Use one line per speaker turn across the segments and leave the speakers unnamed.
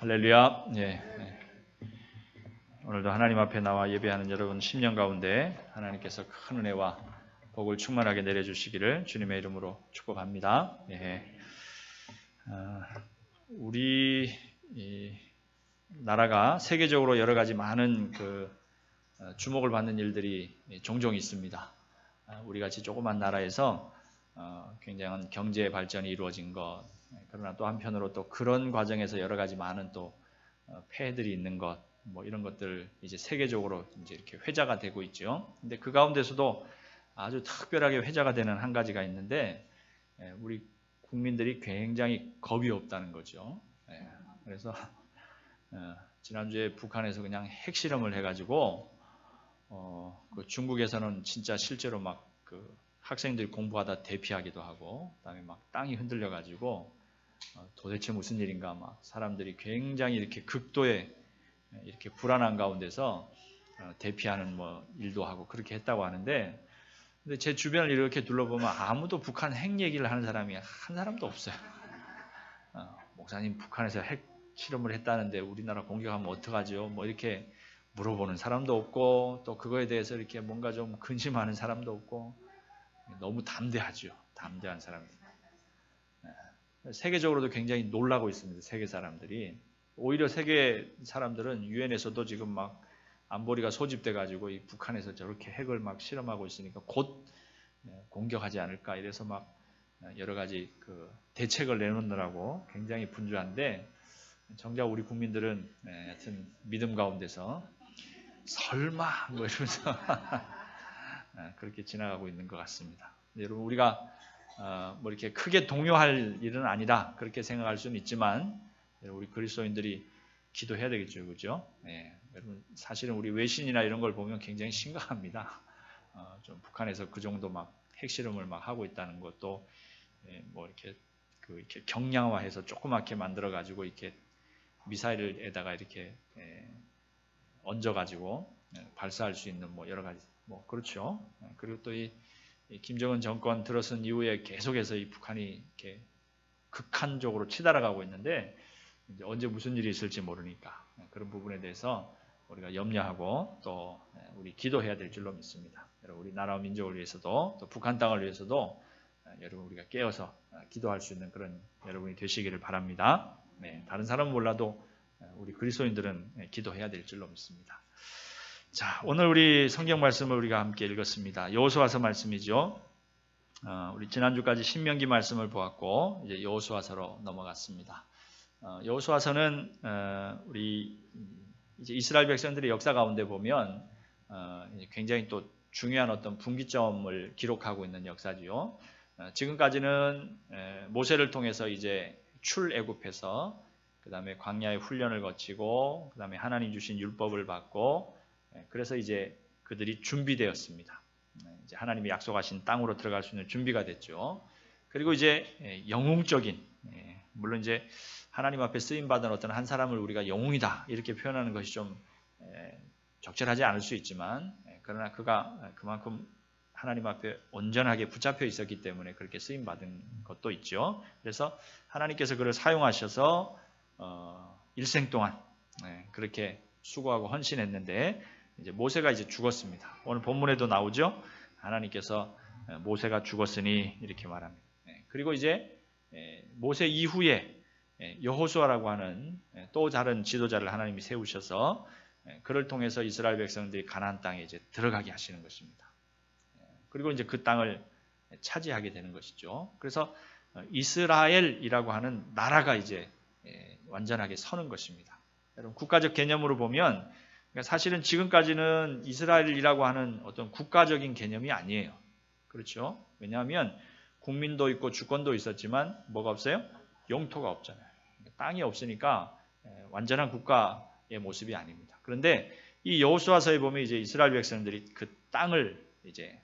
할렐루야. 오늘도 하나님 앞에 나와 예배하는 여러분 심령 가운데 하나님께서 큰 은혜와 복을 충만하게 내려주시기를 주님의 이름으로 축복합니다. 우리 나라가 세계적으로 여러 가지 많은 주목을 받는 일들이 종종 있습니다. 우리 같이 조그만 나라에서 굉장한 경제 발전이 이루어진 것, 그러나 또 한편으로 또 그런 과정에서 여러 가지 많은 또 폐해들이 있는 것, 뭐 이런 것들 이제 세계적으로 이제 이렇게 회자가 되고 있죠. 근데 그 가운데서도 아주 특별하게 회자가 되는 한 가지가 있는데, 우리 국민들이 굉장히 겁이 없다는 거죠. 그래서 지난주에 북한에서 그냥 핵실험을 해가지고 중국에서는 진짜 실제로 막 학생들이 공부하다 대피하기도 하고, 그다음에 막 땅이 흔들려가지고 도대체 무슨 일인가 막 사람들이 굉장히 이렇게 극도의 이렇게 불안한 가운데서 대피하는 뭐 일도 하고 그렇게 했다고 하는데, 근데 제 주변을 이렇게 둘러보면 아무도 북한 핵 얘기를 하는 사람이 한 사람도 없어요. 목사님 북한에서 핵 실험을 했다는데 우리나라 공격하면 어떡하죠? 뭐 이렇게 물어보는 사람도 없고, 또 그거에 대해서 이렇게 뭔가 좀 근심하는 사람도 없고, 너무 담대하죠. 담대한 사람들. 세계적으로도 굉장히 놀라고 있습니다. 세계 사람들이. 오히려 세계 사람들은 유엔에서도 지금 막 안보리가 소집돼 가지고 이 북한에서 저렇게 핵을 막 실험하고 있으니까 곧 공격하지 않을까 이래서 막 여러 가지 대책을 내놓느라고 굉장히 분주한데, 정작 우리 국민들은 하여튼 믿음 가운데서 설마 뭐 이러면서 그렇게 지나가고 있는 것 같습니다. 여러분, 우리가 뭐 이렇게 크게 동요할 일은 아니다 그렇게 생각할 수는 있지만, 우리 그리스도인들이 기도해야 되겠죠, 그죠? 여러분, 사실은 우리 외신이나 이런 걸 보면 굉장히 심각합니다. 좀 북한에서 그 정도 막 핵실험을 막 하고 있다는 것도 뭐 이렇게 이렇게 경량화해서 조그맣게 만들어 가지고 이렇게 미사일에다가 이렇게 얹어 가지고 발사할 수 있는 뭐 여러 가지 뭐 그렇죠. 그리고 또 이 김정은 정권 들어선 이후에 계속해서 이 북한이 이렇게 극한적으로 치달아가고 있는데, 이제 언제 무슨 일이 있을지 모르니까 그런 부분에 대해서 우리가 염려하고 또 우리 기도해야 될 줄로 믿습니다. 여러분, 우리 나라와 민족을 위해서도 또 북한 땅을 위해서도 여러분 우리가 깨어서 기도할 수 있는 그런 여러분이 되시기를 바랍니다. 다른 사람은 몰라도 우리 그리스도인들은 기도해야 될 줄로 믿습니다. 자, 오늘 우리 성경 말씀을 우리가 함께 읽었습니다. 여호수아서 말씀이죠. 우리 지난주까지 신명기 말씀을 보았고 이제 여호수아서로 넘어갔습니다. 여호수아서는 우리 이제 이스라엘 백성들의 역사 가운데 보면 굉장히 또 중요한 어떤 분기점을 기록하고 있는 역사지요. 지금까지는 모세를 통해서 이제 출애굽해서 그 다음에 광야의 훈련을 거치고 그 다음에 하나님 주신 율법을 받고, 그래서 이제 그들이 준비되었습니다. 이제 하나님이 약속하신 땅으로 들어갈 수 있는 준비가 됐죠. 그리고 이제 영웅적인, 물론 이제 하나님 앞에 쓰임 받은 어떤 한 사람을 우리가 영웅이다 이렇게 표현하는 것이 좀 적절하지 않을 수 있지만, 그러나 그가 그만큼 하나님 앞에 온전하게 붙잡혀 있었기 때문에 그렇게 쓰임 받은 것도 있죠. 그래서 하나님께서 그를 사용하셔서 일생 동안 그렇게 수고하고 헌신했는데, 이제 모세가 이제 죽었습니다. 오늘 본문에도 나오죠. 하나님께서 모세가 죽었으니 이렇게 말합니다. 그리고 이제 모세 이후에 여호수아라고 하는 또 다른 지도자를 하나님이 세우셔서 그를 통해서 이스라엘 백성들이 가나안 땅에 이제 들어가게 하시는 것입니다. 그리고 이제 그 땅을 차지하게 되는 것이죠. 그래서 이스라엘이라고 하는 나라가 이제 완전하게 서는 것입니다. 여러분, 국가적 개념으로 보면 사실은 지금까지는 이스라엘이라고 하는 어떤 국가적인 개념이 아니에요. 그렇죠? 왜냐하면 국민도 있고 주권도 있었지만 뭐가 없어요? 영토가 없잖아요. 땅이 없으니까 완전한 국가의 모습이 아닙니다. 그런데 이 여호수아서에 보면 이제 이스라엘 백성들이 그 땅을 이제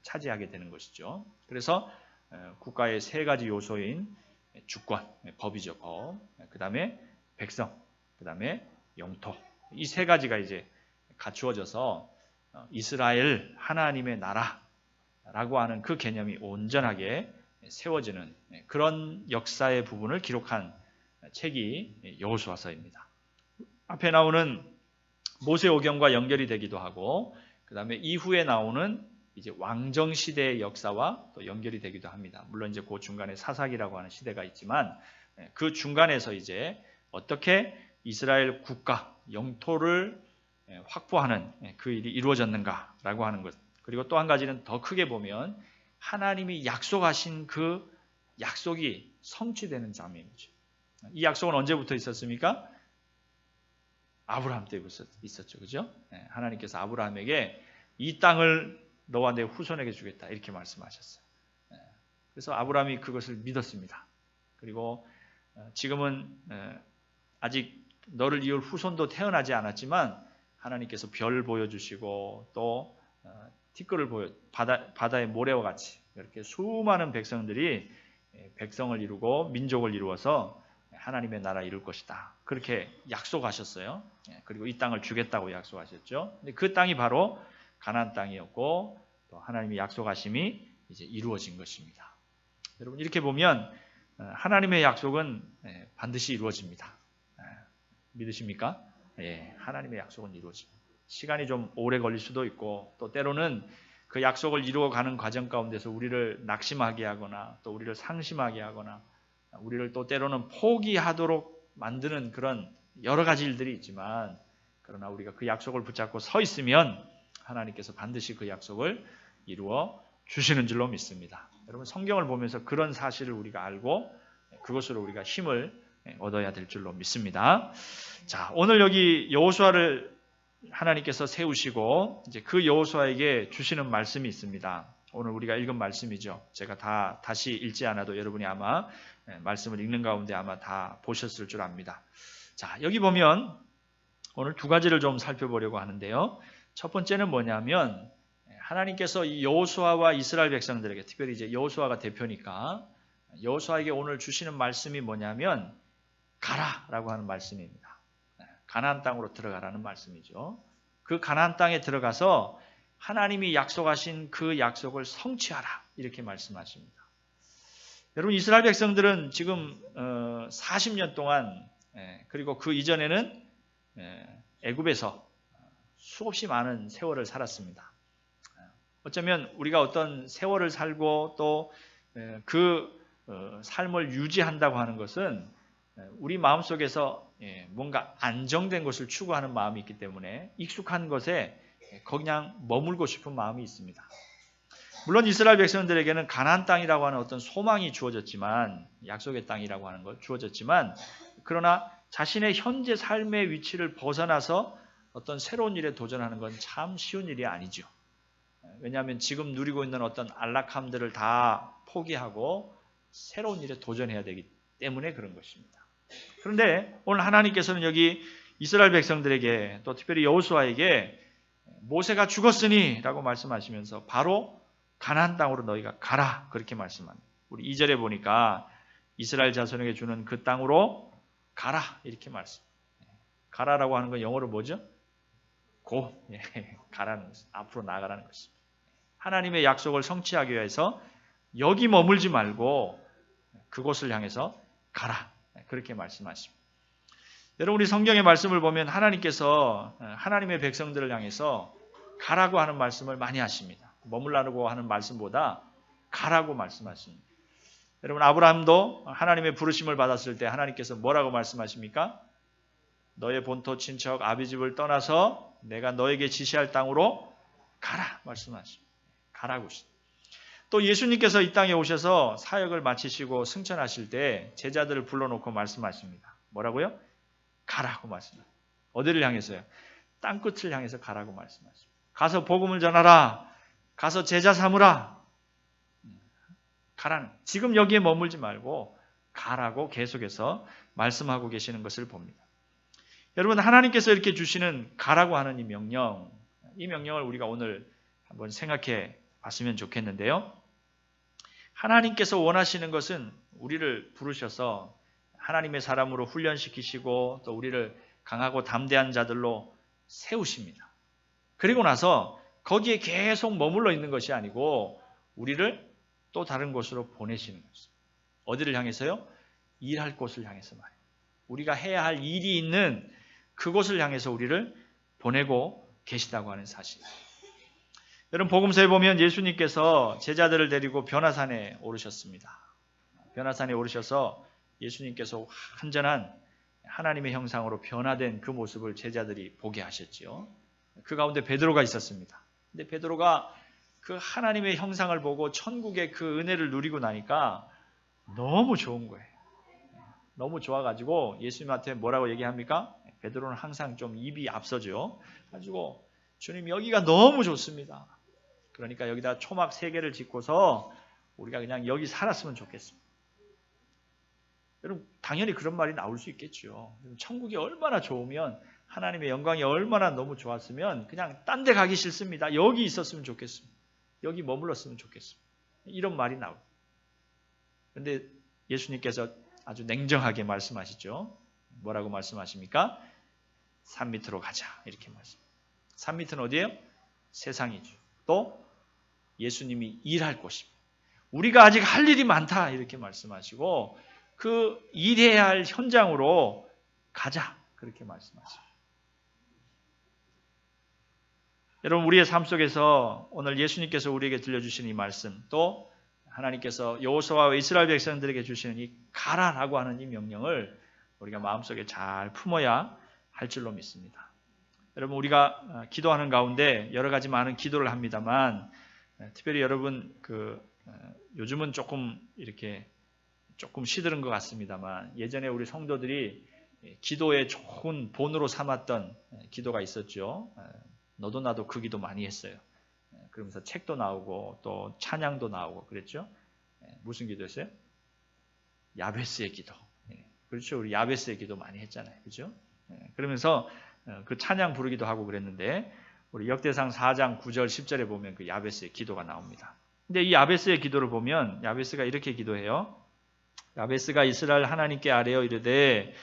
차지하게 되는 것이죠. 그래서 국가의 세 가지 요소인 주권, 법이죠, 법. 그 다음에 백성, 그 다음에 영토. 이 세 가지가 이제 갖추어져서 이스라엘 하나님의 나라라고 하는 그 개념이 온전하게 세워지는 그런 역사의 부분을 기록한 책이 여호수아서입니다. 앞에 나오는 모세오경과 연결이 되기도 하고 그 다음에 이후에 나오는 이제 왕정 시대의 역사와 또 연결이 되기도 합니다. 물론 이제 그 중간에 사사기라고 하는 시대가 있지만 그 중간에서 이제 어떻게 이스라엘 국가 영토를 확보하는 그 일이 이루어졌는가라고 하는 것. 그리고 또 한 가지는 더 크게 보면 하나님이 약속하신 그 약속이 성취되는 장면이죠. 이 약속은 언제부터 있었습니까? 아브라함 때부터 있었죠. 그죠? 하나님께서 아브라함에게 이 땅을 너와 내 후손에게 주겠다 이렇게 말씀하셨어요. 그래서 아브라함이 그것을 믿었습니다. 그리고 지금은 아직 너를 이을 후손도 태어나지 않았지만 하나님께서 별 보여주시고 또 티끌을 바다의 모래와 같이 이렇게 수많은 백성들이 백성을 이루고 민족을 이루어서 하나님의 나라 이룰 것이다. 그렇게 약속하셨어요. 그리고 이 땅을 주겠다고 약속하셨죠. 근데 그 땅이 바로 가나안 땅이었고 또 하나님의 약속하심이 이제 이루어진 것입니다. 여러분 이렇게 보면 하나님의 약속은 반드시 이루어집니다. 믿으십니까? 예, 하나님의 약속은 이루어집니다. 시간이 좀 오래 걸릴 수도 있고 또 때로는 그 약속을 이루어가는 과정 가운데서 우리를 낙심하게 하거나 또 우리를 상심하게 하거나 우리를 또 때로는 포기하도록 만드는 그런 여러 가지 일들이 있지만 그러나 우리가 그 약속을 붙잡고 서 있으면 하나님께서 반드시 그 약속을 이루어 주시는 줄로 믿습니다. 여러분 성경을 보면서 그런 사실을 우리가 알고 그것으로 우리가 힘을 얻어야 될 줄로 믿습니다. 자, 오늘 여기 여호수아를 하나님께서 세우시고 이제 그 여호수아에게 주시는 말씀이 있습니다. 오늘 우리가 읽은 말씀이죠. 제가 다시 읽지 않아도 여러분이 아마 말씀을 읽는 가운데 아마 다 보셨을 줄 압니다. 자, 여기 보면 오늘 두 가지를 좀 살펴보려고 하는데요. 첫 번째는 뭐냐면 하나님께서 이 여호수아와 이스라엘 백성들에게 특별히 이제 여호수아가 대표니까 여호수아에게 오늘 주시는 말씀이 뭐냐면 가라라고 하는 말씀입니다. 가나안 땅으로 들어가라는 말씀이죠. 그 가나안 땅에 들어가서 하나님이 약속하신 그 약속을 성취하라 이렇게 말씀하십니다. 여러분 이스라엘 백성들은 지금 40년 동안 그리고 그 이전에는 애굽에서 수없이 많은 세월을 살았습니다. 어쩌면 우리가 어떤 세월을 살고 또 그 삶을 유지한다고 하는 것은 우리 마음속에서 뭔가 안정된 것을 추구하는 마음이 있기 때문에 익숙한 것에 그냥 머물고 싶은 마음이 있습니다. 물론 이스라엘 백성들에게는 가나안 땅이라고 하는 어떤 소망이 주어졌지만 약속의 땅이라고 하는 것 주어졌지만 그러나 자신의 현재 삶의 위치를 벗어나서 어떤 새로운 일에 도전하는 건 참 쉬운 일이 아니죠. 왜냐하면 지금 누리고 있는 어떤 안락함들을 다 포기하고 새로운 일에 도전해야 되기 때문에 그런 것입니다. 그런데 오늘 하나님께서는 여기 이스라엘 백성들에게 또 특별히 여호수아에게 모세가 죽었으니 라고 말씀하시면서 바로 가나안 땅으로 너희가 가라 그렇게 말씀합니다. 우리 2절에 보니까 이스라엘 자손에게 주는 그 땅으로 가라 이렇게 말씀. 가라라고 하는 건 영어로 뭐죠? 고 가라는 것입니다. 앞으로 나아가라는 것입니다. 하나님의 약속을 성취하기 위해서 여기 머물지 말고 그곳을 향해서 가라 그렇게 말씀하십니다. 여러분 우리 성경의 말씀을 보면 하나님께서 하나님의 백성들을 향해서 가라고 하는 말씀을 많이 하십니다. 머물라고 하는 말씀보다 가라고 말씀하십니다. 여러분 아브라함도 하나님의 부르심을 받았을 때 하나님께서 뭐라고 말씀하십니까? 너의 본토 친척 아비집을 떠나서 내가 너에게 지시할 땅으로 가라 말씀하십니다. 가라고. 또 예수님께서 이 땅에 오셔서 사역을 마치시고 승천하실 때 제자들을 불러놓고 말씀하십니다. 뭐라고요? 가라고 말씀합니다. 어디를 향해서요? 땅끝을 향해서 가라고 말씀하십니다. 가서 복음을 전하라. 가서 제자 삼으라. 가라는. 지금 여기에 머물지 말고 가라고 계속해서 말씀하고 계시는 것을 봅니다. 여러분 하나님께서 이렇게 주시는 가라고 하는 이 명령을 우리가 오늘 한번 생각해 봤으면 좋겠는데요. 하나님께서 원하시는 것은 우리를 부르셔서 하나님의 사람으로 훈련시키시고 또 우리를 강하고 담대한 자들로 세우십니다. 그리고 나서 거기에 계속 머물러 있는 것이 아니고 우리를 또 다른 곳으로 보내시는 것입니다. 어디를 향해서요? 일할 곳을 향해서 말이에요. 우리가 해야 할 일이 있는 그곳을 향해서 우리를 보내고 계시다고 하는 사실. 여러분 복음서에 보면 예수님께서 제자들을 데리고 변화산에 오르셨습니다. 변화산에 오르셔서 예수님께서 완전한 하나님의 형상으로 변화된 그 모습을 제자들이 보게 하셨지요. 그 가운데 베드로가 있었습니다. 근데 베드로가 그 하나님의 형상을 보고 천국의 그 은혜를 누리고 나니까 너무 좋은 거예요. 너무 좋아가지고 예수님한테 뭐라고 얘기합니까? 베드로는 항상 좀 입이 앞서죠. 가지고 주님 여기가 너무 좋습니다. 그러니까 여기다 초막 3개를 짓고서 우리가 그냥 여기 살았으면 좋겠습니다. 여러분 당연히 그런 말이 나올 수 있겠죠. 천국이 얼마나 좋으면 하나님의 영광이 얼마나 너무 좋았으면 그냥 딴 데 가기 싫습니다. 여기 있었으면 좋겠습니다. 여기 머물렀으면 좋겠습니다. 이런 말이 나옵니다. 그런데 예수님께서 아주 냉정하게 말씀하시죠. 뭐라고 말씀하십니까? 산 밑으로 가자 이렇게 말씀합니다. 산 밑은 어디예요? 세상이죠. 또 예수님이 일할 곳입니다. 우리가 아직 할 일이 많다 이렇게 말씀하시고 그 일해야 할 현장으로 가자 그렇게 말씀하십니다. 여러분 우리의 삶 속에서 오늘 예수님께서 우리에게 들려주신 이 말씀 또 하나님께서 여호수아와 이스라엘 백성들에게 주시는 이 가라라고 하는 이 명령을 우리가 마음속에 잘 품어야 할 줄로 믿습니다. 여러분 우리가 기도하는 가운데 여러 가지 많은 기도를 합니다만 특별히 여러분 요즘은 조금 시들은 것 같습니다만 예전에 우리 성도들이 기도의 좋은 본으로 삼았던 기도가 있었죠. 너도 나도 그 기도 많이 했어요. 그러면서 책도 나오고 또 찬양도 나오고 그랬죠. 무슨 기도였어요? 야베스의 기도. 그렇죠. 우리 야베스의 기도 많이 했잖아요. 그렇죠? 그러면서 그 찬양 부르기도 하고 그랬는데 우리 역대상 4장 9절 10절에 보면 그 야베스의 기도가 나옵니다. 근데 이 야베스의 기도를 보면 야베스가 이렇게 기도해요. 야베스가 이스라엘 하나님께 아뢰어 이르되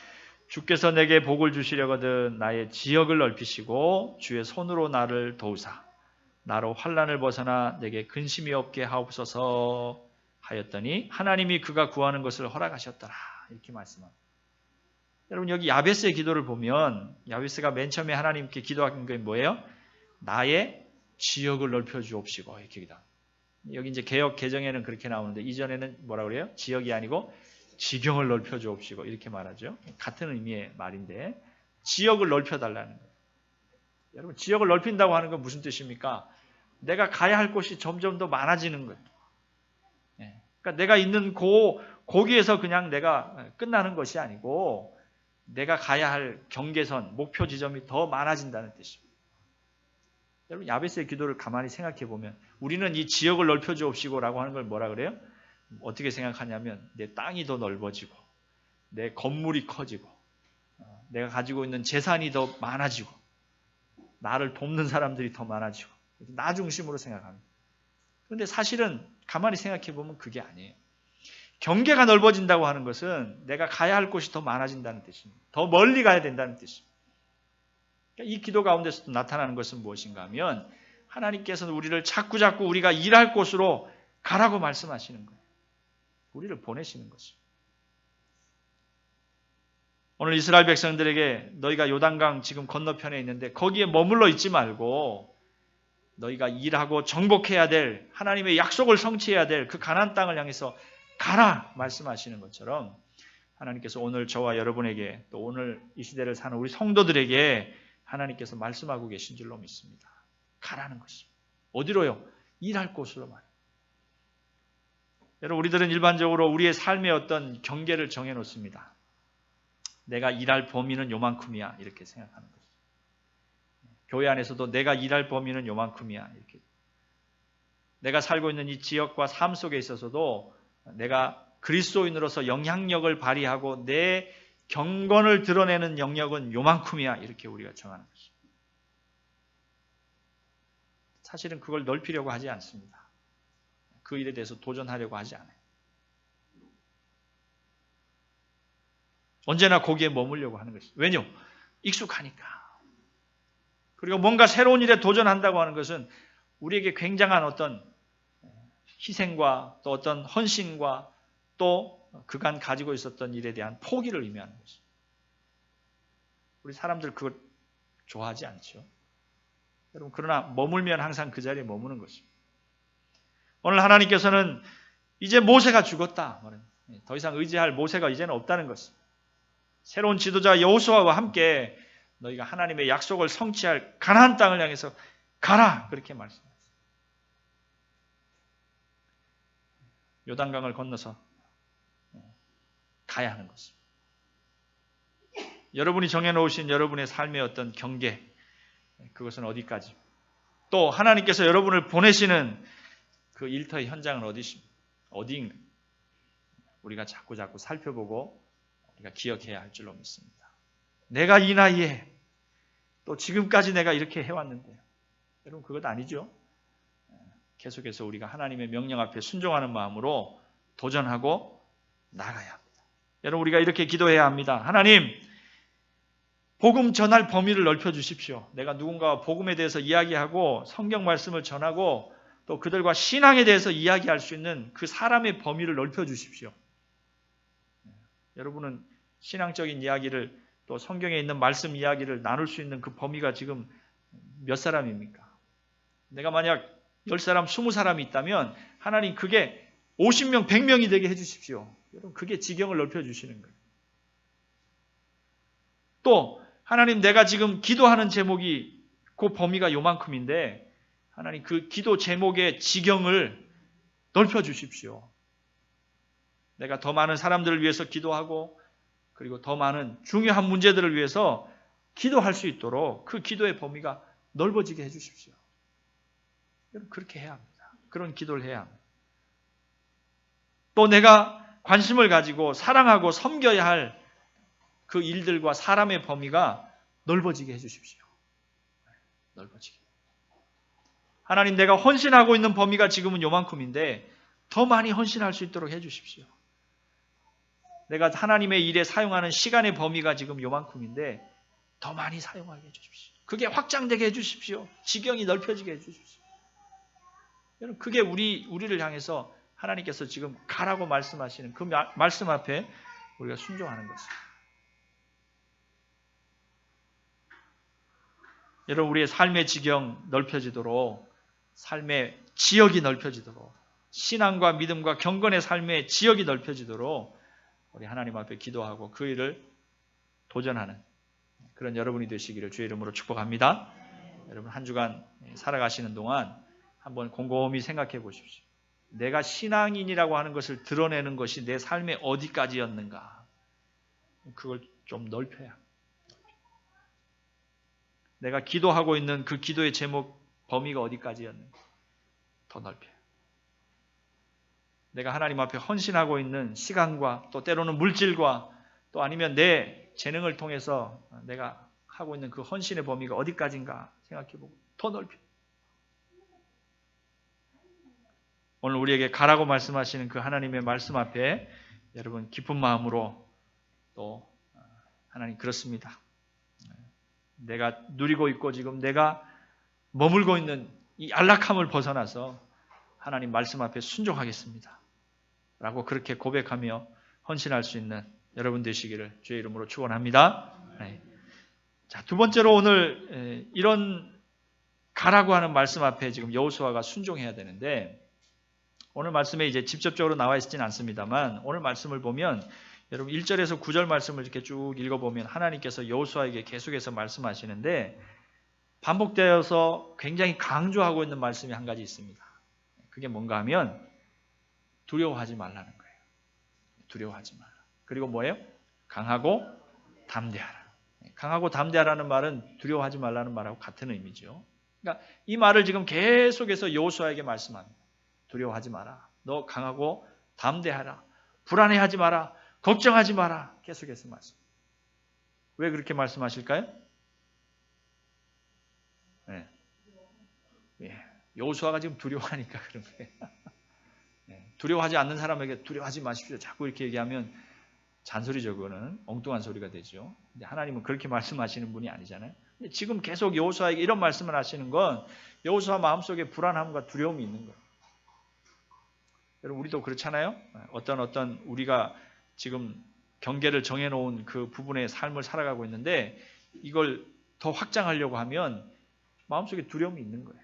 주께서 내게 복을 주시려거든 나의 지역을 넓히시고 주의 손으로 나를 도우사 나로 환난을 벗어나 내게 근심이 없게 하옵소서 하였더니 하나님이 그가 구하는 것을 허락하셨더라 이렇게 말씀합니다. 여러분 여기 야베스의 기도를 보면 야베스가 맨 처음에 하나님께 기도한 게 뭐예요? 나의 지역을 넓혀 주옵시고 이렇게 기도합니다. 여기 이제 개역 개정에는 그렇게 나오는데 이전에는 뭐라 그래요? 지역이 아니고 지경을 넓혀 주옵시고 이렇게 말하죠. 같은 의미의 말인데 지역을 넓혀 달라는 거예요. 여러분 지역을 넓힌다고 하는 건 무슨 뜻입니까? 내가 가야 할 곳이 점점 더 많아지는 거예요. 그러니까 내가 있는 거기에서 그냥 내가 끝나는 것이 아니고 내가 가야 할 경계선, 목표 지점이 더 많아진다는 뜻입니다. 여러분 야베스의 기도를 가만히 생각해 보면 우리는 이 지역을 넓혀 주옵시고라고 하는 걸 뭐라 그래요? 어떻게 생각하냐면 내 땅이 더 넓어지고 내 건물이 커지고 내가 가지고 있는 재산이 더 많아지고 나를 돕는 사람들이 더 많아지고 나 중심으로 생각합니다. 그런데 사실은 가만히 생각해 보면 그게 아니에요. 경계가 넓어진다고 하는 것은 내가 가야 할 곳이 더 많아진다는 뜻입니다. 더 멀리 가야 된다는 뜻입니다. 이 기도 가운데서도 나타나는 것은 무엇인가 하면 하나님께서는 우리를 자꾸 우리가 일할 곳으로 가라고 말씀하시는 거예요. 우리를 보내시는 것입니다. 오늘 이스라엘 백성들에게 너희가 요단강 지금 건너편에 있는데 거기에 머물러 있지 말고 너희가 일하고 정복해야 될 하나님의 약속을 성취해야 될 그 가나안 땅을 향해서 가라 말씀하시는 것처럼 하나님께서 오늘 저와 여러분에게 또 오늘 이 시대를 사는 우리 성도들에게 하나님께서 말씀하고 계신 줄로 믿습니다. 가라는 것입니다. 어디로요? 일할 곳으로 말이에요. 여러분 우리들은 일반적으로 우리의 삶의 어떤 경계를 정해놓습니다. 내가 일할 범위는 요만큼이야 이렇게 생각하는 거죠. 교회 안에서도 내가 일할 범위는 요만큼이야 이렇게. 내가 살고 있는 이 지역과 삶 속에 있어서도 내가 그리스도인으로서 영향력을 발휘하고 내 경건을 드러내는 영역은 요만큼이야 이렇게 우리가 정하는 것입니다. 사실은 그걸 넓히려고 하지 않습니다. 그 일에 대해서 도전하려고 하지 않아요. 언제나 거기에 머물려고 하는 것이죠. 왜냐? 익숙하니까. 그리고 뭔가 새로운 일에 도전한다고 하는 것은 우리에게 굉장한 어떤 희생과 또 어떤 헌신과 또 그간 가지고 있었던 일에 대한 포기를 의미하는 것입니다. 우리 사람들 그걸 좋아하지 않죠. 여러분, 그러나 머물면 항상 그 자리에 머무는 것입니다. 오늘 하나님께서는 이제 모세가 죽었다. 더 이상 의지할 모세가 이제는 없다는 것입니다. 새로운 지도자 여호수아와 함께 너희가 하나님의 약속을 성취할 가나안 땅을 향해서 가라. 그렇게 말씀하셨습니다. 요단강을 건너서 가야 하는 것입니다. 여러분이 정해놓으신 여러분의 삶의 어떤 경계, 그것은 어디까지? 또 하나님께서 여러분을 보내시는 그 일터의 현장은 어디인가? 우리가 자꾸 살펴보고 우리가 기억해야 할 줄로 믿습니다. 내가 이 나이에 또 지금까지 내가 이렇게 해왔는데, 여러분 그것 아니죠? 계속해서 우리가 하나님의 명령 앞에 순종하는 마음으로 도전하고 나가야 합니다. 여러분, 우리가 이렇게 기도해야 합니다. 하나님, 복음 전할 범위를 넓혀 주십시오. 내가 누군가와 복음에 대해서 이야기하고 성경 말씀을 전하고 또 그들과 신앙에 대해서 이야기할 수 있는 그 사람의 범위를 넓혀 주십시오. 여러분은 신앙적인 이야기를 또 성경에 있는 말씀 이야기를 나눌 수 있는 그 범위가 지금 몇 사람입니까? 내가 만약 10사람, 20사람이 있다면 하나님 그게 50명, 100명이 되게 해주십시오. 여러분 그게 지경을 넓혀주시는 거예요. 또 하나님, 내가 지금 기도하는 제목이 그 범위가 요만큼인데 하나님 그 기도 제목의 지경을 넓혀주십시오. 내가 더 많은 사람들을 위해서 기도하고 그리고 더 많은 중요한 문제들을 위해서 기도할 수 있도록 그 기도의 범위가 넓어지게 해주십시오. 여러분 그렇게 해야 합니다. 그런 기도를 해야 합니다. 또 내가 관심을 가지고 사랑하고 섬겨야 할 그 일들과 사람의 범위가 넓어지게 해주십시오. 넓어지게. 하나님, 내가 헌신하고 있는 범위가 지금은 요만큼인데 더 많이 헌신할 수 있도록 해주십시오. 내가 하나님의 일에 사용하는 시간의 범위가 지금 요만큼인데 더 많이 사용하게 해주십시오. 그게 확장되게 해주십시오. 지경이 넓혀지게 해주십시오. 여러분, 그게 우리를 향해서 하나님께서 지금 가라고 말씀하시는 그 말씀 앞에 우리가 순종하는 것입니다. 여러분, 우리의 삶의 지경 넓혀지도록, 삶의 지역이 넓혀지도록, 신앙과 믿음과 경건의 삶의 지역이 넓혀지도록 우리 하나님 앞에 기도하고 그 일을 도전하는 그런 여러분이 되시기를 주의 이름으로 축복합니다. 여러분, 한 주간 살아가시는 동안 한번 곰곰이 생각해 보십시오. 내가 신앙인이라고 하는 것을 드러내는 것이 내 삶의 어디까지였는가? 그걸 좀 넓혀야 합니다. 내가 기도하고 있는 그 기도의 제목 범위가 어디까지였는가? 더 넓혀요. 내가 하나님 앞에 헌신하고 있는 시간과 또 때로는 물질과 또 아니면 내 재능을 통해서 내가 하고 있는 그 헌신의 범위가 어디까지인가 생각해보고 더 넓혀요. 오늘 우리에게 가라고 말씀하시는 그 하나님의 말씀 앞에 여러분 기쁜 마음으로 또 하나님 그렇습니다. 내가 누리고 있고 지금 내가 머물고 있는 이 안락함을 벗어나서 하나님 말씀 앞에 순종하겠습니다. 라고 그렇게 고백하며 헌신할 수 있는 여러분 되시기를 주의 이름으로 축원합니다. 네. 자, 두 번째로 오늘 이런 가라고 하는 말씀 앞에 지금 여호수아가 순종해야 되는데 오늘 말씀에 이제 직접적으로 나와 있지는 않습니다만 오늘 말씀을 보면 여러분 1절에서 9절 말씀을 이렇게 쭉 읽어보면 하나님께서 여호수아에게 계속해서 말씀하시는데 반복되어서 굉장히 강조하고 있는 말씀이 한 가지 있습니다. 그게 뭔가 하면 두려워하지 말라는 거예요. 두려워하지 말라. 그리고 뭐예요? 강하고 담대하라. 강하고 담대하라는 말은 두려워하지 말라는 말하고 같은 의미죠. 그러니까 이 말을 지금 계속해서 여호수아에게 말씀합니다. 두려워하지 마라. 너 강하고 담대하라. 불안해하지 마라. 걱정하지 마라. 계속해서 말씀. 왜 그렇게 말씀하실까요? 네. 예. 여호수아가 지금 두려워하니까 그런 거예요. 네. 두려워하지 않는 사람에게 두려워하지 마십시오. 자꾸 이렇게 얘기하면 잔소리죠. 그거는 엉뚱한 소리가 되죠. 근데 하나님은 그렇게 말씀하시는 분이 아니잖아요. 근데 지금 계속 여호수아에게 이런 말씀을 하시는 건 여호수아 마음속에 불안함과 두려움이 있는 거예요. 여러분 우리도 그렇잖아요. 어떤 우리가 지금 경계를 정해놓은 그 부분의 삶을 살아가고 있는데 이걸 더 확장하려고 하면 마음속에 두려움이 있는 거예요.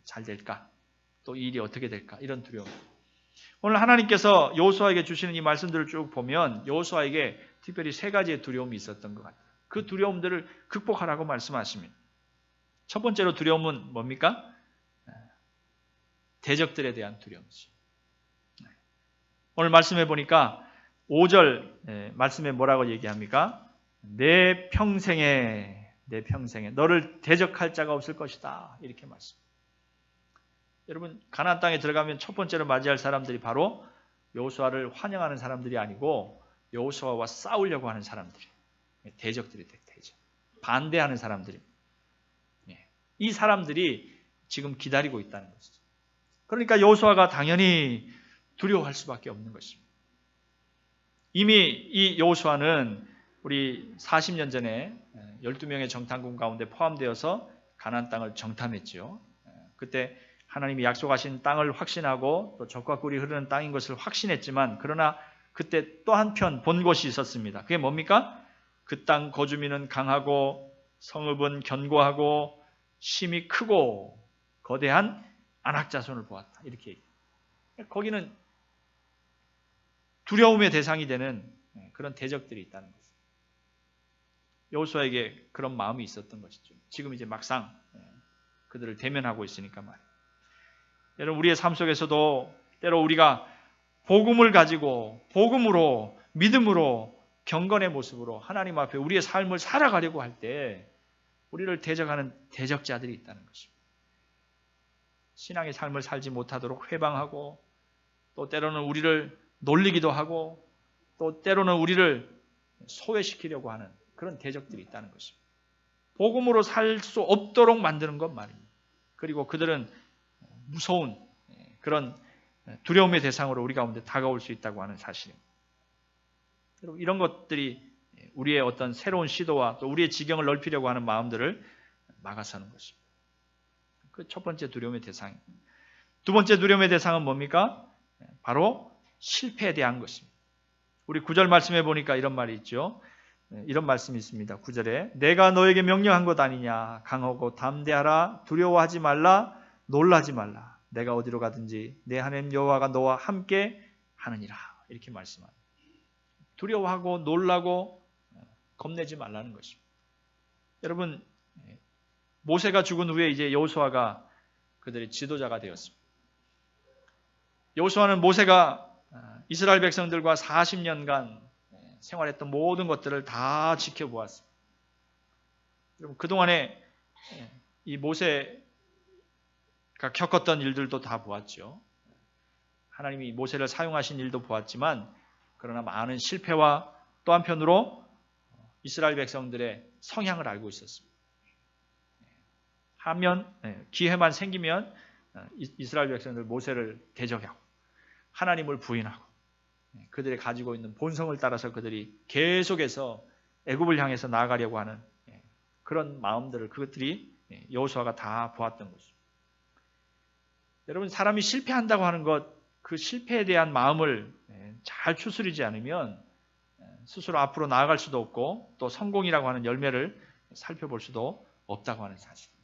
잘 될까? 또 이 일이 어떻게 될까? 이런 두려움. 오늘 하나님께서 여호수아에게 주시는 이 말씀들을 쭉 보면 여호수아에게 특별히 세 가지의 두려움이 있었던 것 같아요. 그 두려움들을 극복하라고 말씀하십니다. 첫 번째로 두려움은 뭡니까? 대적들에 대한 두려움이죠. 오늘 말씀해 보니까 5절 말씀에 뭐라고 얘기합니까? 내 평생에 너를 대적할 자가 없을 것이다. 이렇게 말씀. 여러분 가나안 땅에 들어가면 첫 번째로 맞이할 사람들이 바로 여호수아를 환영하는 사람들이 아니고 여호수아와 싸우려고 하는 사람들이, 대적들이 돼. 대적. 반대하는 사람들이. 이 사람들이 지금 기다리고 있다는 것이죠. 그러니까 여호수아가 당연히 두려워할 수밖에 없는 것입니다. 이미 이 여호수아는 우리 40년 전에 12명의 정탐꾼 가운데 포함되어서 가나안 땅을 정탐했죠. 그때 하나님이 약속하신 땅을 확신하고 또 젖과 꿀이 흐르는 땅인 것을 확신했지만 그러나 그때 또 한편 본 것이 있었습니다. 그게 뭡니까? 그 땅 거주민은 강하고 성읍은 견고하고 심이 크고 거대한 안악 자손을 보았다. 이렇게 얘기해요. 거기는 두려움의 대상이 되는 그런 대적들이 있다는 거죠. 여호수아에게 그런 마음이 있었던 것이죠. 지금 이제 막상 그들을 대면하고 있으니까 말이에요. 여러분 우리의 삶 속에서도 때로 우리가 복음을 가지고 복음으로 믿음으로 경건의 모습으로 하나님 앞에 우리의 삶을 살아가려고 할 때 우리를 대적하는 대적자들이 있다는 것입니다. 신앙의 삶을 살지 못하도록 회방하고 또 때로는 우리를 놀리기도 하고 또 때로는 우리를 소외시키려고 하는 그런 대적들이 있다는 것입니다. 복음으로 살 수 없도록 만드는 것 말입니다. 그리고 그들은 무서운 그런 두려움의 대상으로 우리 가운데 다가올 수 있다고 하는 사실입니다. 여러분 이런 것들이 우리의 어떤 새로운 시도와 또 우리의 지경을 넓히려고 하는 마음들을 막아서는 것입니다. 그 첫 번째 두려움의 대상입니다. 두 번째 두려움의 대상은 뭡니까? 바로 실패에 대한 것입니다. 우리 9절 말씀해 보니까 이런 말이 있죠. 이런 말씀이 있습니다. 9절에 내가 너에게 명령한 것 아니냐. 강하고 담대하라. 두려워하지 말라. 놀라지 말라. 내가 어디로 가든지 내 하나님 여호와가 너와 함께 하느니라. 이렇게 말씀합니다. 두려워하고 놀라고 겁내지 말라는 것입니다. 여러분 모세가 죽은 후에 이제 여호수아가 그들의 지도자가 되었습니다. 여호수아는 모세가 이스라엘 백성들과 40년간 생활했던 모든 것들을 다 지켜보았습니다. 여러분 그동안에 이 모세가 겪었던 일들도 다 보았죠. 하나님이 모세를 사용하신 일도 보았지만 그러나 많은 실패와 또 한편으로 이스라엘 백성들의 성향을 알고 있었습니다. 하면 기회만 생기면 이스라엘 백성들 모세를 대적하고 하나님을 부인하고 그들이 가지고 있는 본성을 따라서 그들이 계속해서 애굽을 향해서 나아가려고 하는 그런 마음들을 그것들이 여호수아가 다 보았던 것입니다. 여러분 사람이 실패한다고 하는 것, 그 실패에 대한 마음을 잘 추스리지 않으면 스스로 앞으로 나아갈 수도 없고 또 성공이라고 하는 열매를 살펴볼 수도 없다고 하는 사실입니다.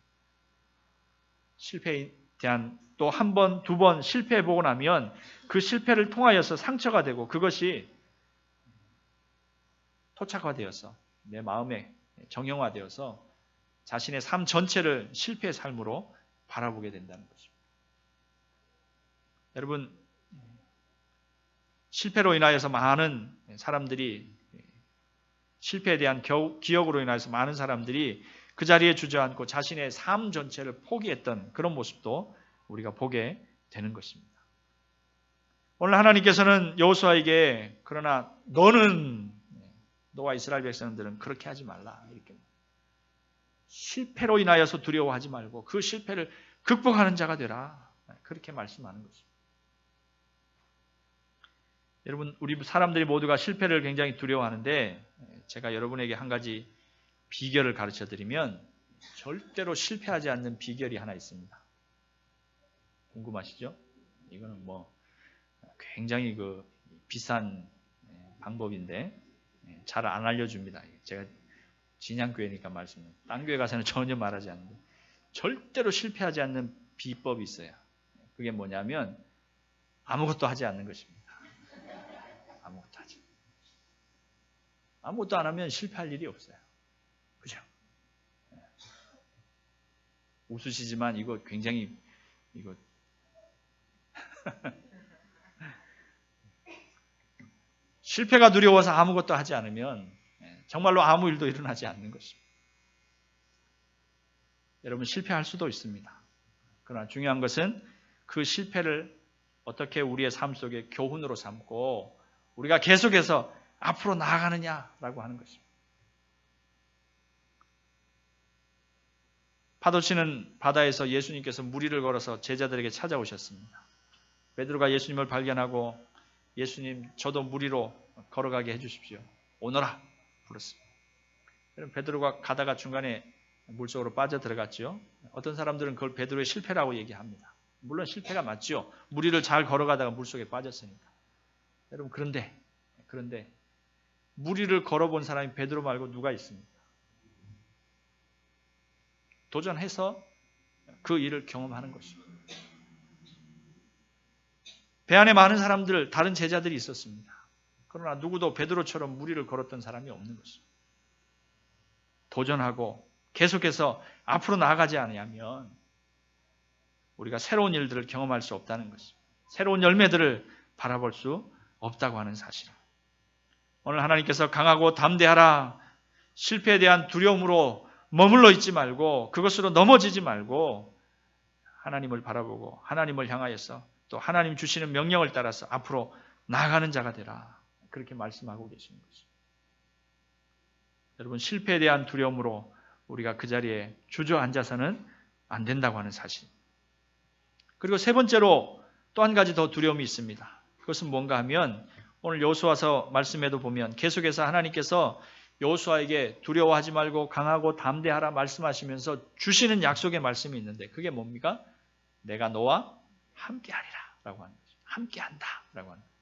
실패에 대한 또 한 번, 두 번 실패해보고 나면 그 실패를 통하여서 상처가 되고 그것이 토착화되어서 내 마음에 정형화되어서 자신의 삶 전체를 실패의 삶으로 바라보게 된다는 것입니다. 여러분 실패로 인하여서 많은 사람들이 실패에 대한 기억으로 인해서 많은 사람들이 그 자리에 주저앉고 자신의 삶 전체를 포기했던 그런 모습도 우리가 보게 되는 것입니다. 오늘 하나님께서는 여호수아에게 그러나 너와 이스라엘 백성들은 그렇게 하지 말라. 이렇게 실패로 인하여서 두려워하지 말고 그 실패를 극복하는 자가 되라. 그렇게 말씀하는 것입니다. 여러분 우리 사람들이 모두가 실패를 굉장히 두려워하는데 제가 여러분에게 한 가지 비결을 가르쳐 드리면 절대로 실패하지 않는 비결이 하나 있습니다. 궁금하시죠? 이거는 굉장히 비싼 방법인데 잘 안 알려줍니다. 진양교회니까 말씀은. 딴 교회 가서는 전혀 말하지 않는데 절대로 실패하지 않는 비법이 있어요. 그게 뭐냐면 아무것도 하지 않는 것입니다. 아무것도 하지. 아무것도 안 하면 실패할 일이 없어요. 그죠? 웃으시지만 이거 굉장히 이거 실패가 두려워서 아무것도 하지 않으면 정말로 아무 일도 일어나지 않는 것입니다. 여러분 실패할 수도 있습니다. 그러나 중요한 것은 그 실패를 어떻게 우리의 삶 속에 교훈으로 삼고 우리가 계속해서 앞으로 나아가느냐라고 하는 것입니다. 파도치는 바다에서 예수님께서 무리를 걸어서 제자들에게 찾아오셨습니다. 베드로가 예수님을 발견하고 예수님 저도 무리로 걸어가게 해주십시오. 오너라 불렀습니다. 베드로가 가다가 중간에 물속으로 빠져 들어갔죠. 어떤 사람들은 그걸 베드로의 실패라고 얘기합니다. 물론 실패가 맞죠. 무리를 잘 걸어가다가 물속에 빠졌으니까. 여러분 그런데 무리를 걸어본 사람이 베드로 말고 누가 있습니까? 도전해서 그 일을 경험하는 것입니다. 배 안에 많은 사람들, 다른 제자들이 있었습니다. 그러나 누구도 베드로처럼 무리를 걸었던 사람이 없는 것입니다. 도전하고 계속해서 앞으로 나아가지 않으면 우리가 새로운 일들을 경험할 수 없다는 것입니다. 새로운 열매들을 바라볼 수 없다고 하는 사실입니다. 오늘 하나님께서 강하고 담대하라, 실패에 대한 두려움으로 머물러 있지 말고 그것으로 넘어지지 말고 하나님을 바라보고 하나님을 향하여서 또 하나님 주시는 명령을 따라서 앞으로 나아가는 자가 되라. 그렇게 말씀하고 계시는 것입니다. 여러분 실패에 대한 두려움으로 우리가 그 자리에 주저앉아서는 안 된다고 하는 사실. 그리고 세 번째로 또 한 가지 더 두려움이 있습니다. 그것은 뭔가 하면 오늘 여호수아서 말씀에도 보면 계속해서 하나님께서 여호수아에게 두려워하지 말고 강하고 담대하라 말씀하시면서 주시는 약속의 말씀이 있는데 그게 뭡니까? 내가 너와 함께하리라 라고 하는 거죠. 함께한다 라고 하는 거죠.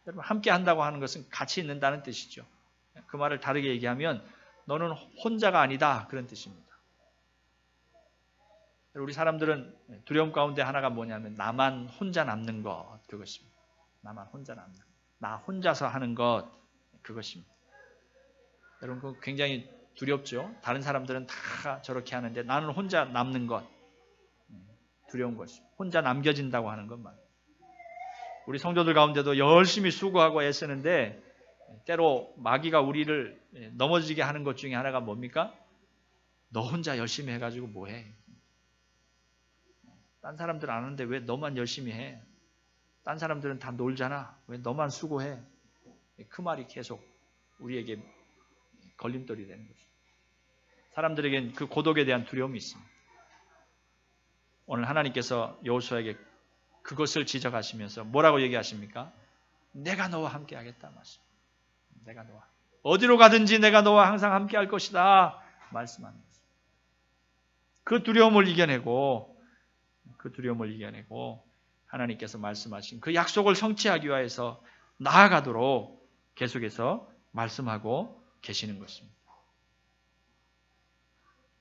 여러분 함께한다고 하는 것은 같이 있는다는 뜻이죠. 그 말을 다르게 얘기하면 너는 혼자가 아니다 그런 뜻입니다. 우리 사람들은 두려움 가운데 하나가 뭐냐면 나만 혼자 남는 것 그것입니다. 나만 혼자 남는 것. 나 혼자서 하는 것 그것입니다. 여러분 그거 굉장히 두렵죠. 다른 사람들은 다 저렇게 하는데 나는 혼자 남는 것 두려운 것입니다. 혼자 남겨진다고 하는 것만. 우리 성도들 가운데도 열심히 수고하고 애쓰는데 때로 마귀가 우리를 넘어지게 하는 것 중에 하나가 뭡니까? 너 혼자 열심히 해가지고 뭐해? 딴 사람들 안 하는데 왜 너만 열심히 해? 딴 사람들은 다 놀잖아. 왜 너만 수고해? 그 말이 계속 우리에게 걸림돌이 되는 거죠. 사람들에겐 그 고독에 대한 두려움이 있습니다. 오늘 하나님께서 여호수아에게 그것을 지적하시면서 뭐라고 얘기하십니까? 내가 너와 함께 하겠다 말씀. 내가 너와 어디로 가든지 내가 너와 항상 함께 할 것이다 말씀하는 것입니다. 그 두려움을 이겨내고 하나님께서 말씀하신 그 약속을 성취하기 위해서 나아가도록 계속해서 말씀하고 계시는 것입니다.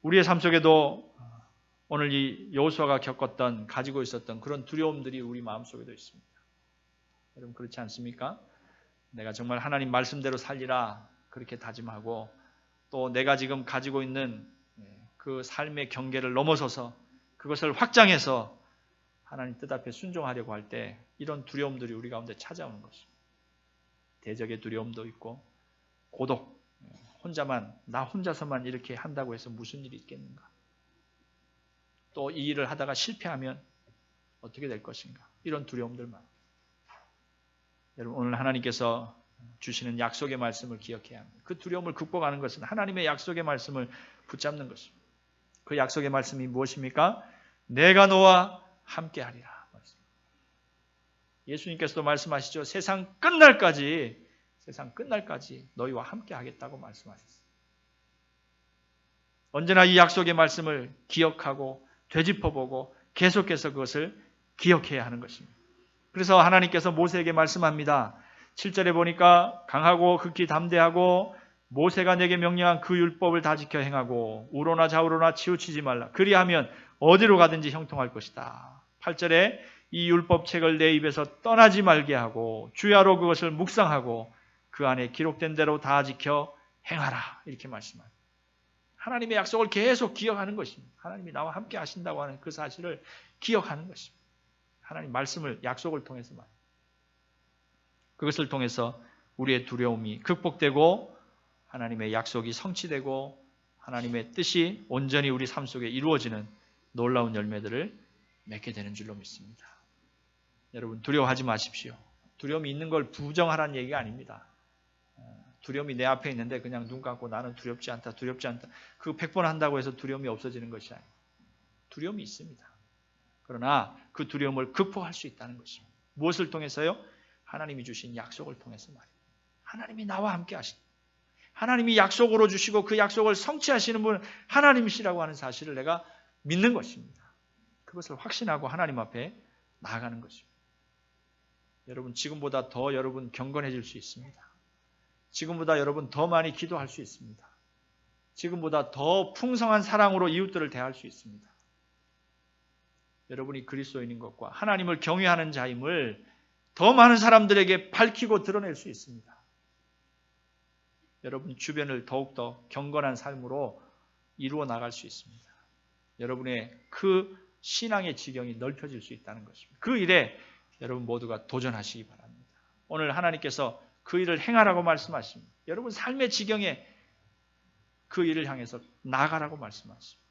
우리의 삶 속에도 오늘 이 여호수아가 겪었던 가지고 있었던 그런 두려움들이 우리 마음속에도 있습니다. 여러분 그렇지 않습니까? 내가 정말 하나님 말씀대로 살리라 그렇게 다짐하고 또 내가 지금 가지고 있는 그 삶의 경계를 넘어서서 그것을 확장해서 하나님 뜻 앞에 순종하려고 할 때 이런 두려움들이 우리 가운데 찾아오는 것입니다. 대적의 두려움도 있고 고독, 나 혼자서만 이렇게 한다고 해서 무슨 일이 있겠는가? 또 이 일을 하다가 실패하면 어떻게 될 것인가? 이런 두려움들만. 여러분 오늘 하나님께서 주시는 약속의 말씀을 기억해야 합니다. 그 두려움을 극복하는 것은 하나님의 약속의 말씀을 붙잡는 것입니다. 그 약속의 말씀이 무엇입니까? 내가 너와 함께하리라. 예수님께서도 말씀하시죠. 세상 끝날까지 너희와 함께하겠다고 말씀하셨어요. 언제나 이 약속의 말씀을 기억하고 되짚어보고 계속해서 그것을 기억해야 하는 것입니다. 그래서 하나님께서 모세에게 말씀합니다. 7절에 보니까 강하고 극히 담대하고 모세가 내게 명령한 그 율법을 다 지켜 행하고 우로나 좌우로나 치우치지 말라. 그리하면 어디로 가든지 형통할 것이다. 8절에 이 율법책을 내 입에서 떠나지 말게 하고 주야로 그것을 묵상하고 그 안에 기록된 대로 다 지켜 행하라. 이렇게 말씀합니다. 하나님의 약속을 계속 기억하는 것입니다. 하나님이 나와 함께 하신다고 하는 그 사실을 기억하는 것입니다. 하나님 말씀을 약속을 통해서 말입니다. 그것을 통해서 우리의 두려움이 극복되고 하나님의 약속이 성취되고 하나님의 뜻이 온전히 우리 삶 속에 이루어지는 놀라운 열매들을 맺게 되는 줄로 믿습니다. 여러분 두려워하지 마십시오. 두려움이 있는 걸 부정하라는 얘기가 아닙니다. 두려움이 내 앞에 있는데 그냥 눈 감고 나는 두렵지 않다, 두렵지 않다. 그 100번 한다고 해서 두려움이 없어지는 것이 아니에요. 두려움이 있습니다. 그러나 그 두려움을 극복할 수 있다는 것입니다. 무엇을 통해서요? 하나님이 주신 약속을 통해서 말이에요. 하나님이 나와 함께 하신다. 하나님이 약속으로 주시고 그 약속을 성취하시는 분은 하나님이시라고 하는 사실을 내가 믿는 것입니다. 그것을 확신하고 하나님 앞에 나아가는 것입니다. 여러분 지금보다 더 여러분 경건해질 수 있습니다. 지금보다 여러분 더 많이 기도할 수 있습니다. 지금보다 더 풍성한 사랑으로 이웃들을 대할 수 있습니다. 여러분이 그리스도인인 것과 하나님을 경외하는 자임을 더 많은 사람들에게 밝히고 드러낼 수 있습니다. 여러분 주변을 더욱더 경건한 삶으로 이루어 나갈 수 있습니다. 여러분의 그 신앙의 지경이 넓혀질 수 있다는 것입니다. 그 일에 여러분 모두가 도전하시기 바랍니다. 오늘 하나님께서 그 일을 행하라고 말씀하십니다. 여러분 삶의 지경에 그 일을 향해서 나가라고 말씀하십니다.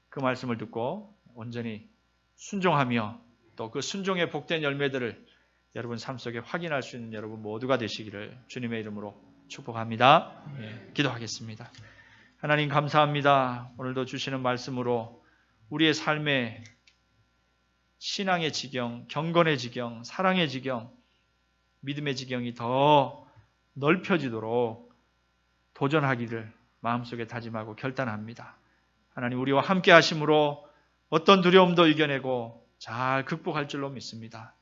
그 말씀을 듣고 온전히 순종하며 또 그 순종의 복된 열매들을 여러분 삶 속에 확인할 수 있는 여러분 모두가 되시기를 주님의 이름으로 축복합니다. 기도하겠습니다. 하나님 감사합니다. 오늘도 주시는 말씀으로 우리의 삶의 신앙의 지경, 경건의 지경, 사랑의 지경, 믿음의 지경이 더 넓혀지도록 도전하기를 마음속에 다짐하고 결단합니다. 하나님 우리와 함께 하심으로 어떤 두려움도 이겨내고 잘 극복할 줄로 믿습니다.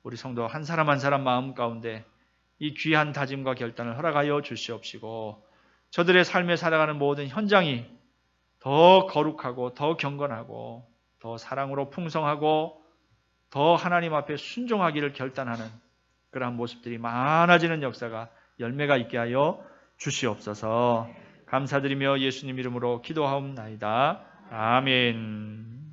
우리 성도 한 사람 한 사람 마음 가운데 이 귀한 다짐과 결단을 허락하여 주시옵시고 저들의 삶에 살아가는 모든 현장이 더 거룩하고 더 경건하고 더 사랑으로 풍성하고 더 하나님 앞에 순종하기를 결단하는 그러한 모습들이 많아지는 역사가 열매가 있게 하여 주시옵소서. 감사드리며 예수님 이름으로 기도하옵나이다. 아멘.